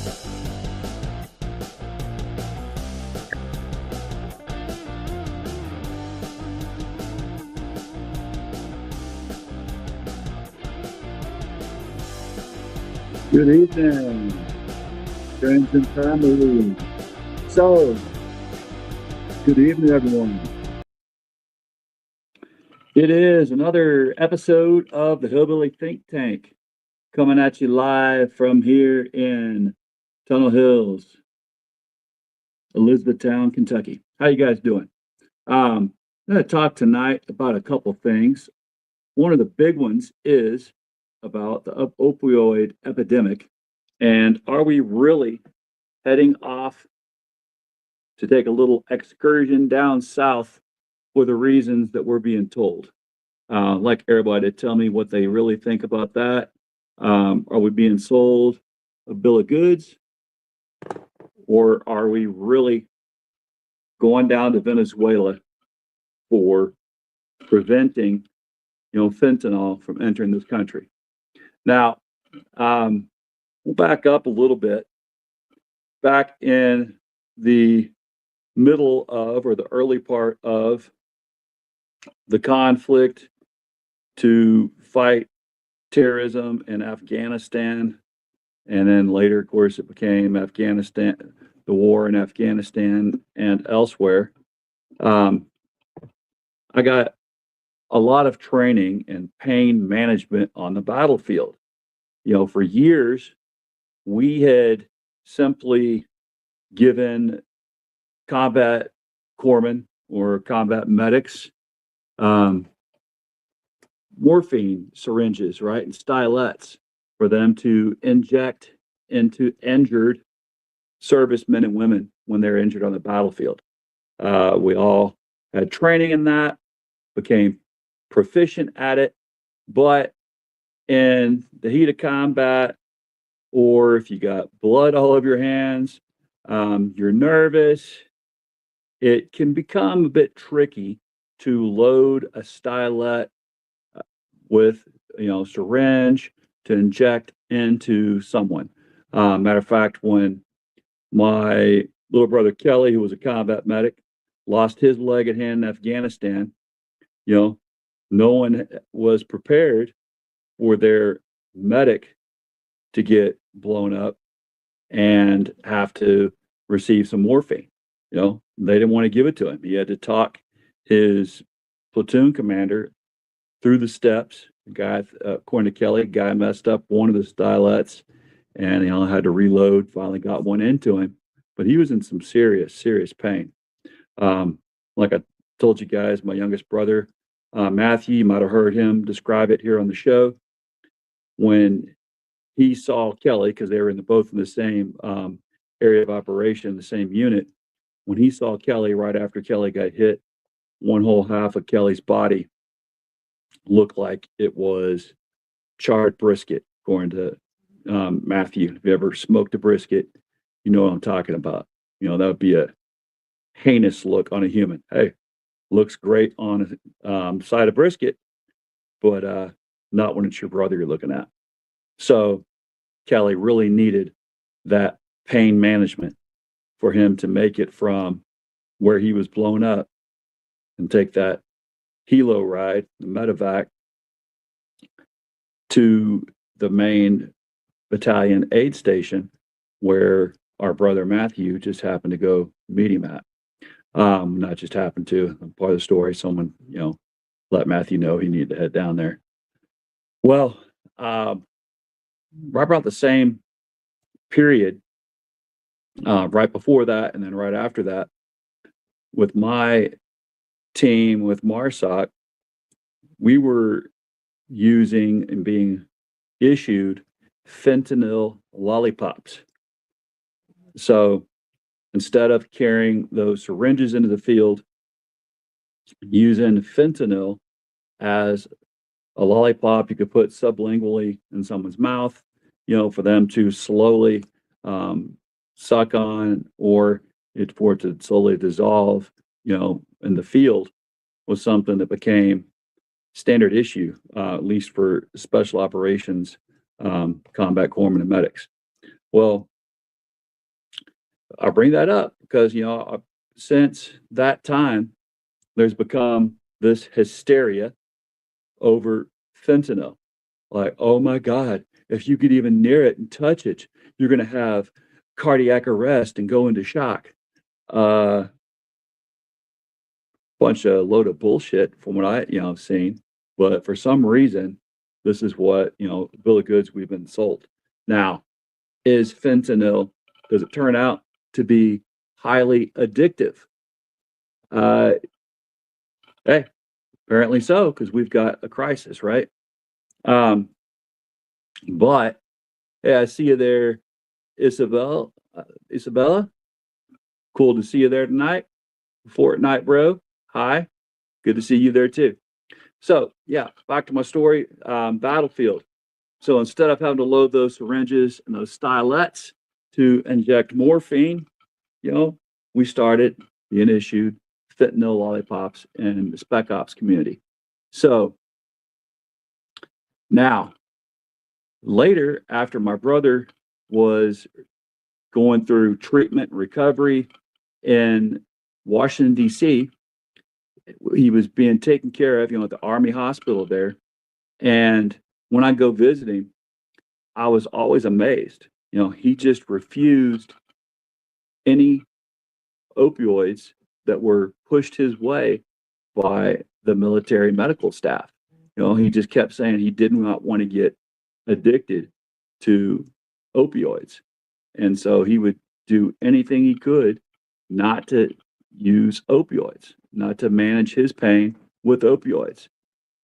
Good evening, friends and family. So, good evening, everyone. It is another episode of the Hillbilly Think Tank coming at you live from here in Tunnel Hills, Elizabethtown, Kentucky. How you guys doing? I'm going to talk tonight about a couple things. One of the big ones is about the opioid epidemic, and are we really heading off to take a little excursion down south for the reasons that we're being told? Like everybody to tell me what they really think about that. Are we being sold a bill of goods, or are we really going down to Venezuela for preventing, fentanyl from entering this country? Now, we'll back up a little bit. Back in the middle of, or the early part of the conflict to fight terrorism in Afghanistan, and then later, of course, it became Afghanistan, the war in Afghanistan and elsewhere. I got a lot of training in pain management on the battlefield. For years, we had simply given combat corpsmen or combat medics morphine syringes, right, and stylets for them to inject into injured servicemen and women when they're injured on the battlefield. We all had training in that, became proficient at it, but in the heat of combat, or if you got blood all over your hands, you're nervous, it can become a bit tricky to load a stylet with, syringe to inject into someone. Matter of fact, when my little brother Kelly, who was a combat medic, lost his leg and hand in Afghanistan, no one was prepared for their medic to get blown up and have to receive some morphine. They didn't want to give it to him. He had to talk his platoon commander through the steps. The guy, according to Kelly, guy messed up one of the stylets, and he had to reload. Finally, got one into him, but he was in some serious pain. Like I told you guys, my youngest brother, Matthew, you might have heard him describe it here on the show. When he saw Kelly, because they were both in the same area of operation, the same unit. When he saw Kelly, right after Kelly got hit, one whole half of Kelly's body looked like it was charred brisket, according to Matthew. If you ever smoked a brisket, you know what I'm talking about. That would be a heinous look on a human. Hey, looks great on a side of brisket, but not when it's your brother you're looking at. So Kelly really needed that pain management for him to make it from where he was blown up and take that helo ride, the medevac, to the main battalion aid station where our brother Matthew just happened to go meet him at. Not just happened to, part of the story, someone, let Matthew know he needed to head down there. Well, right about the same period, right before that and then right after that, with my team with MARSOC, we were using and being issued fentanyl lollipops. So instead of carrying those syringes into the field, using fentanyl as a lollipop you could put sublingually in someone's mouth, for them to slowly suck on, or for it to slowly dissolve, in the field, was something that became standard issue, at least for special operations, combat corpsmen and medics. Well, I bring that up because, since that time, there's become this hysteria over fentanyl. Like, oh my God, if you could even near it and touch it, you're going to have cardiac arrest and go into shock. Uh, Bunch of load of bullshit from what I've seen. But for some reason, this is what, bill of goods we've been sold. Now, is fentanyl, does it turn out to be highly addictive? Uh, Hey, apparently so, because we've got a crisis, right? Um, but hey, I see you there, Isabel. Isabella, cool to see you there tonight. Fortnight, bro. Hi, good to see you there too. So yeah, back to my story. Battlefield. So instead of having to load those syringes and those stylettes to inject morphine, you know, we started being issued fentanyl lollipops in the spec ops community. So now, later, after my brother was going through treatment and recovery in Washington, D.C., he was being taken care of, at the Army hospital there. And when I go visit him, I was always amazed. He just refused any opioids that were pushed his way by the military medical staff. He just kept saying he did not want to get addicted to opioids. And so he would do anything he could not to use opioids, not to manage his pain with opioids.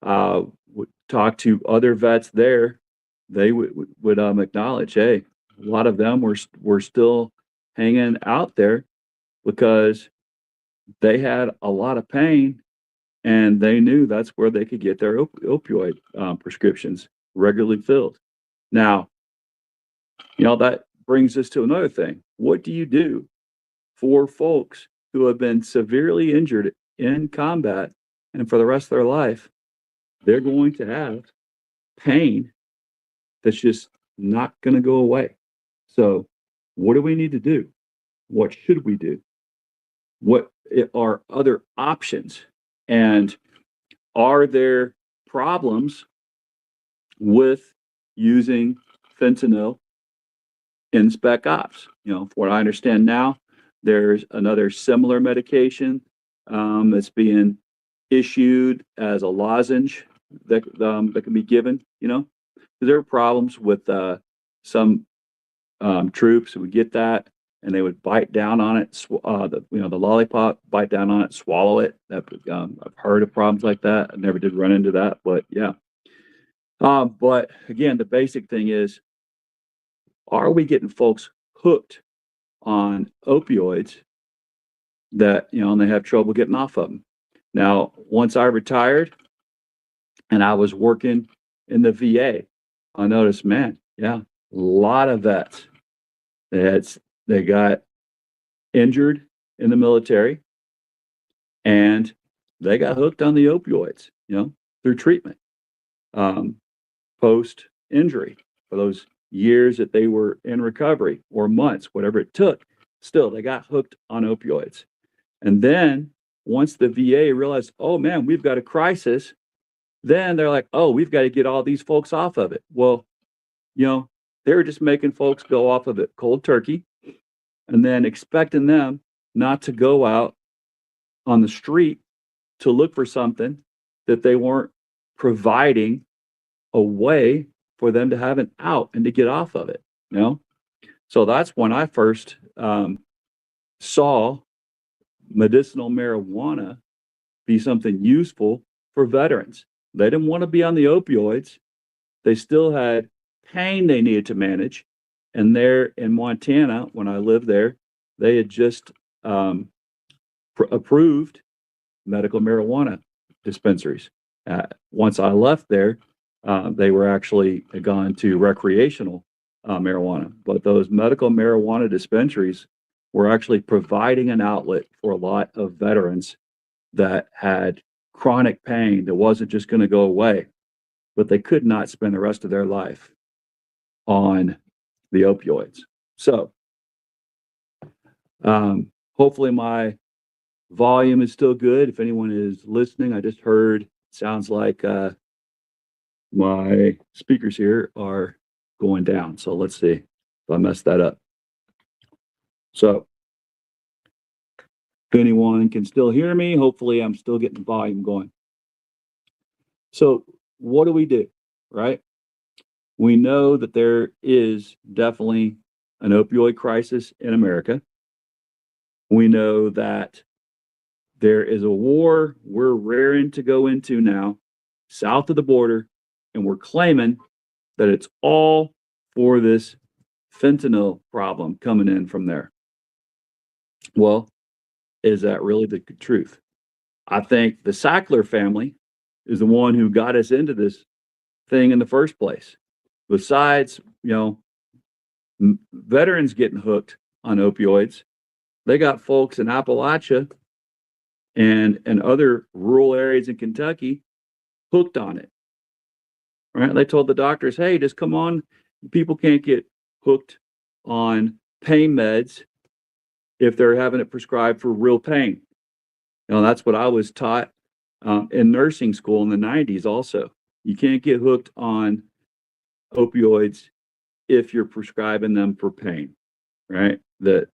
Would talk to other vets there, they would acknowledge, hey, a lot of them were still hanging out there because they had a lot of pain and they knew that's where they could get their opioid prescriptions regularly filled. Now, that brings us to another thing. What do you do for folks who have been severely injured in combat and for the rest of their life? They're going to have pain that's just not going to go away. So, what do we need to do? What should we do? What are other options? And are there problems with using fentanyl in spec ops? From what I understand now, there's another similar medication that's being issued as a lozenge that can be given. There are problems with some troops who would get that and they would bite down on it, the lollipop, bite down on it, swallow it. I've heard of problems like that. I never did run into that, but yeah. But again, the basic thing is, are we getting folks hooked on opioids that, and they have trouble getting off of them? Now, once I retired and I was working in the VA, I noticed, man, yeah, a lot of vets they got injured in the military and they got hooked on the opioids, through treatment, post injury for those years that they were in recovery or months, whatever it took. Still, they got hooked on opioids. And then once the VA realized, oh man, we've got a crisis, then they're like, oh, we've got to get all these folks off of it. Well, they were just making folks go off of it cold turkey and then expecting them not to go out on the street to look for something that they weren't providing a way for them to have an out and to get off of it. So that's when I first saw medicinal marijuana be something useful for veterans. They didn't want to be on the opioids. They still had pain they needed to manage. And there in Montana, when I lived there, they had just approved medical marijuana dispensaries. Once I left there, they were actually gone to recreational marijuana. But those medical marijuana dispensaries were actually providing an outlet for a lot of veterans that had chronic pain that wasn't just going to go away, but they could not spend the rest of their life on the opioids. So Hopefully my volume is still good. If anyone is listening, I just heard, sounds like my speakers here are going down. So let's see if I messed that up. So if anyone can still hear me, hopefully I'm still getting the volume going. So what do? Right? We know that there is definitely an opioid crisis in America. We know that there is a war we're raring to go into now, south of the border, and we're claiming that it's all for this fentanyl problem coming in from there. Well, is that really the truth? I think the Sackler family is the one who got us into this thing in the first place. Besides, veterans getting hooked on opioids, they got folks in Appalachia and other rural areas in Kentucky hooked on it. Right? They told the doctors, "Hey, just come on. People can't get hooked on pain meds if they're having it prescribed for real pain." That's what I was taught in nursing school in the 90s also. You can't get hooked on opioids if you're prescribing them for pain, right? You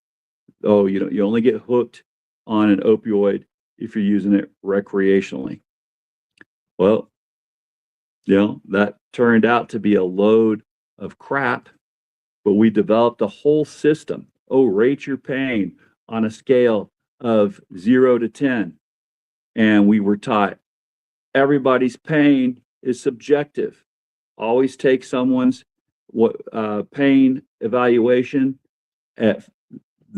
only get hooked on an opioid if you're using it recreationally. Well, that turned out to be a load of crap, but we developed a whole system. Rate your pain on a scale of 0 to 10. And we were taught everybody's pain is subjective. Always take someone's pain evaluation at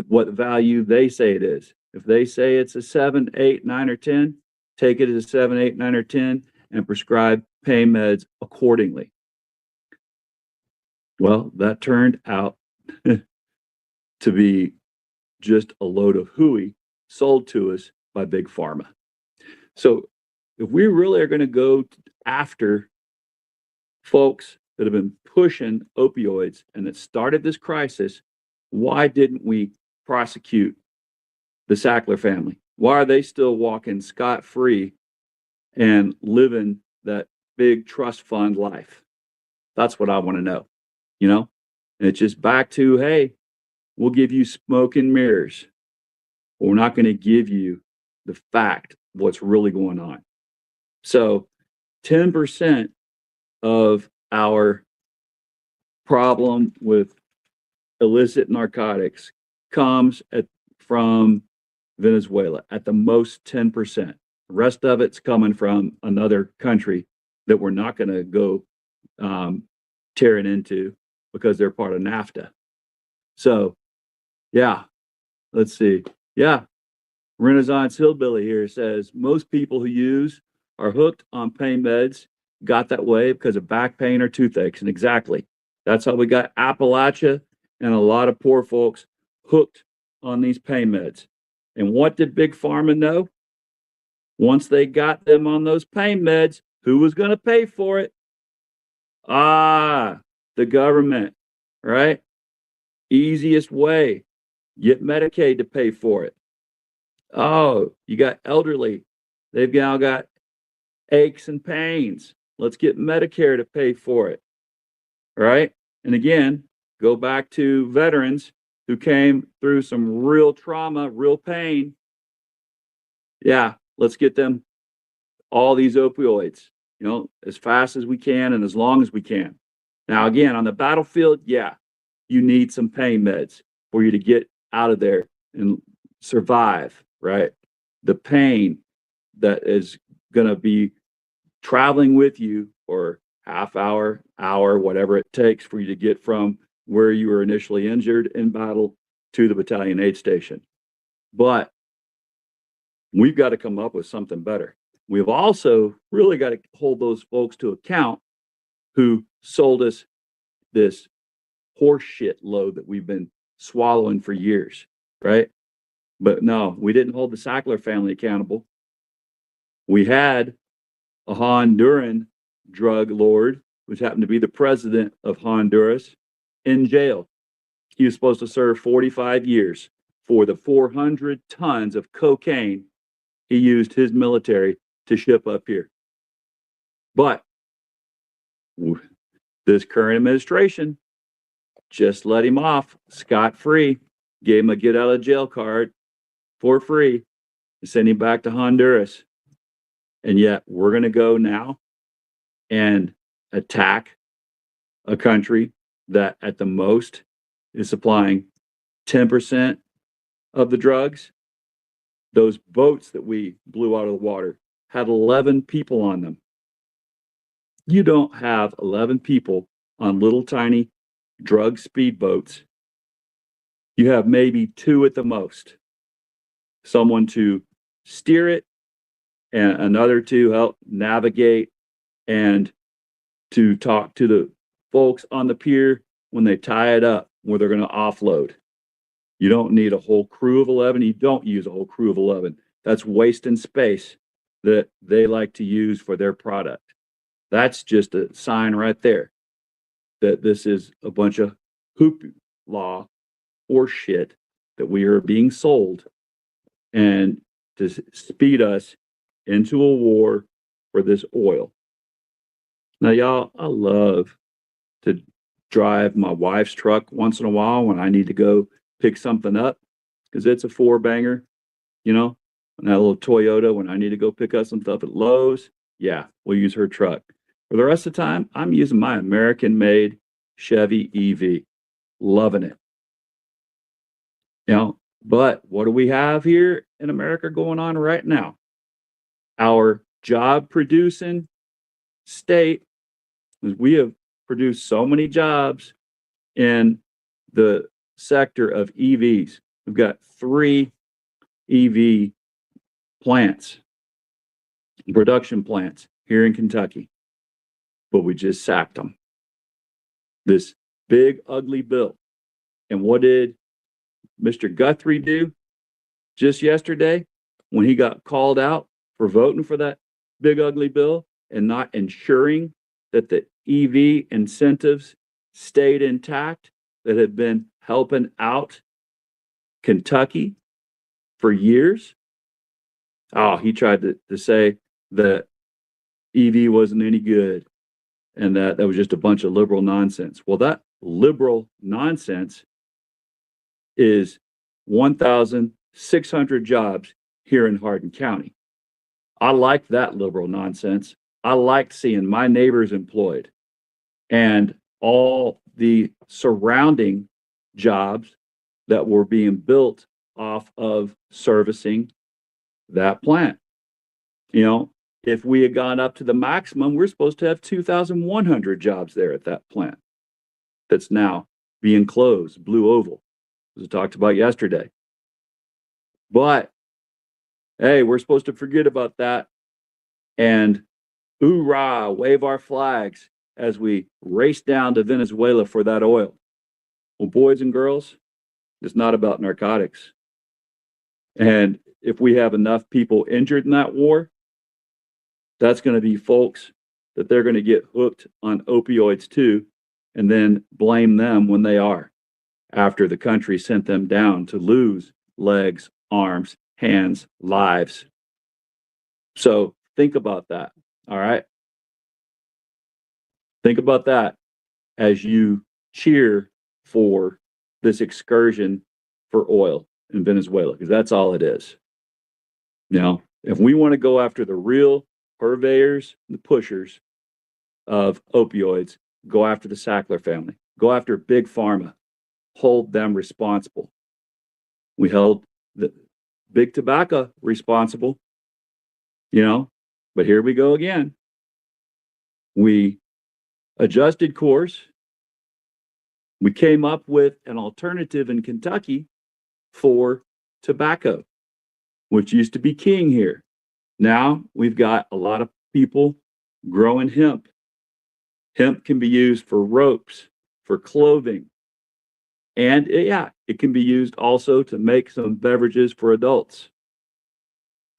what value they say it is. If they say it's a 7, 8, 9, or 10, take it as a 7, 8, 9, or 10 and prescribe pain meds accordingly. Well, that turned out to be just a load of hooey sold to us by Big Pharma. So if we really are going to go after folks that have been pushing opioids and that started this crisis, why didn't we prosecute the Sackler family? Why are they still walking scot-free and living that big trust fund life? That's what I want to know. And it's just back to, hey, we'll give you smoke and mirrors. But we're not going to give you the fact of what's really going on. So 10% of our problem with illicit narcotics comes from Venezuela, at the most 10%. The rest of it's coming from another country that we're not going to go tearing into because they're part of NAFTA. So, yeah, let's see. Yeah, Renaissance Hillbilly here says most people who use are hooked on pain meds got that way because of back pain or toothaches. And exactly, that's how we got Appalachia and a lot of poor folks hooked on these pain meds. And what did Big Pharma know? Once they got them on those pain meds, who was going to pay for it? The government, right? Easiest way, get Medicaid to pay for it. You got elderly. They've now got aches and pains. Let's get Medicare to pay for it, right? And again, go back to veterans who came through some real trauma, real pain. Yeah, let's get them all these opioids, as fast as we can and as long as we can. Now, again, on the battlefield, yeah, you need some pain meds for you to get out of there and survive, right? The pain that is going to be traveling with you for half hour, whatever it takes for you to get from where you were initially injured in battle to the battalion aid station. But we've got to come up with something better. We've also really got to hold those folks to account who sold us this horse shit load that we've been swallowing for years, right? But no, we didn't hold the Sackler family accountable. We had a Honduran drug lord, which happened to be the president of Honduras, in jail. He was supposed to serve 45 years for the 400 tons of cocaine he used his military to ship up here. But this current administration just let him off scot-free, gave him a get out of jail card for free, and sent him back to Honduras. And yet we're going to go now and attack a country that at the most is supplying 10% of the drugs. Those boats that we blew out of the water had 11 people on them. You don't have 11 people on little tiny drug speedboats. You have maybe 2 at the most. Someone to steer it and another to help navigate and to talk to the folks on the pier when they tie it up where they're going to offload. You don't need a whole crew of 11. You don't use a whole crew of 11. That's wasting space that they like to use for their product. That's just a sign right there that this is a bunch of hoopla or shit that we are being sold and to speed us into a war for this oil. Now, y'all, I love to drive my wife's truck once in a while when I need to go pick something up because it's a 4-banger, you know, and that little Toyota when I need to go pick up some stuff at Lowe's. Yeah, we'll use her truck. For the rest of the time, I'm using my American-made Chevy EV. Loving it. You know, but what do we have here in America going on right now? Our job-producing state, we have produced so many jobs in the sector of EVs. We've got 3 EV plants, production plants here in Kentucky, but we just sacked them. This big, ugly bill. And what did Mr. Guthrie do just yesterday when he got called out for voting for that big, ugly bill and not ensuring that the EV incentives stayed intact that had been helping out Kentucky for years? Oh, he tried to say that EV wasn't any good and that was just a bunch of liberal nonsense. Well, that liberal nonsense is 1,600 jobs here in Hardin County. I like that liberal nonsense. I liked seeing my neighbors employed and all the surrounding jobs that were being built off of servicing that plant. You know, if we had gone up to the maximum, we're supposed to have 2,100 jobs there at that plant that's now being closed, Blue Oval, as we talked about yesterday. But, hey, we're supposed to forget about that and hoorah, wave our flags as we race down to Venezuela for that oil. Well, boys and girls, it's not about narcotics. And if we have enough people injured in that war, that's going to be folks that they're going to get hooked on opioids too, and then blame them when they are, after the country sent them down to lose legs, arms, hands, lives. So think about that, all right? Think about that as you cheer for this excursion for oil in Venezuela, because that's all it is. You know, if we want to go after the real purveyors, the pushers of opioids, go after the Sackler family, go after Big Pharma, hold them responsible. We held the big tobacco responsible, you know, but here we go again. We adjusted course. We came up with an alternative in Kentucky for tobacco, which used to be king here. Now we've got a lot of people growing hemp. Hemp can be used for ropes, for clothing, and it can be used also to make some beverages for adults.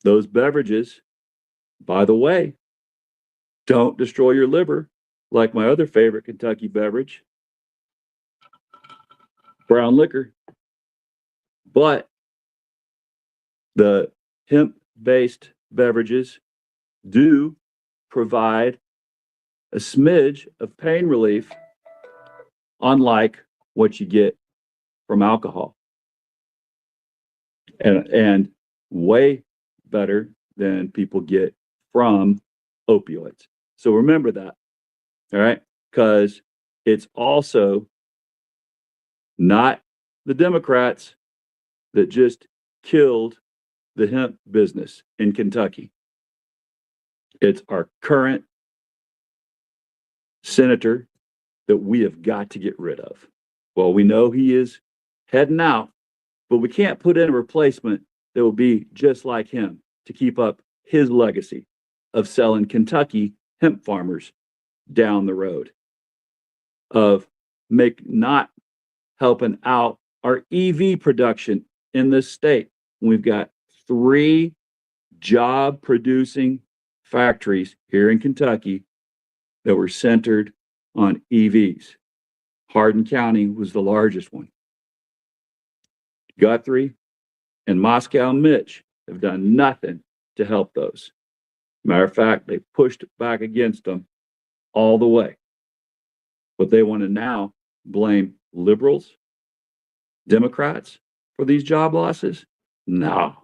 Those beverages, by the way, don't destroy your liver like my other favorite Kentucky beverage, brown liquor. But The hemp-based beverages do provide a smidge of pain relief, unlike what you get from alcohol, and way better than people get from opioids. So remember that, all right? Because it's also not the Democrats that just killed the hemp business in Kentucky. It's our current senator that we have got to get rid of. Well, we know he is heading out, but we can't put in a replacement that will be just like him to keep up his legacy of selling Kentucky hemp farmers down the road, of not helping out our EV production in this state. We've got 3 job producing factories here in Kentucky that were centered on EVs. Hardin County was the largest one. Guthrie and Moscow Mitch have done nothing to help those. Matter of fact, they pushed back against them all the way. But they want to now blame liberals, Democrats for these job losses? No,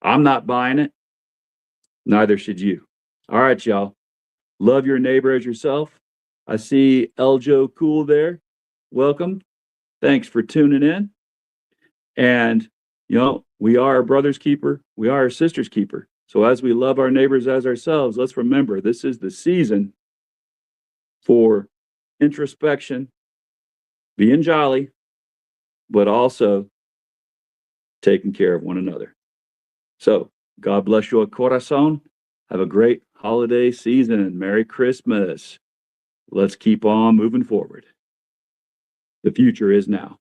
I'm not buying it. Neither should you. All right, y'all. Love your neighbor as yourself. I see Eljo Cool there. Welcome. Thanks for tuning in. And, we are our brother's keeper. We are our sister's keeper. So as we love our neighbors as ourselves, let's remember this is the season for introspection, being jolly, but also taking care of one another. So God bless your corazon. Have a great holiday season. Merry Christmas. Let's keep on moving forward. The future is now.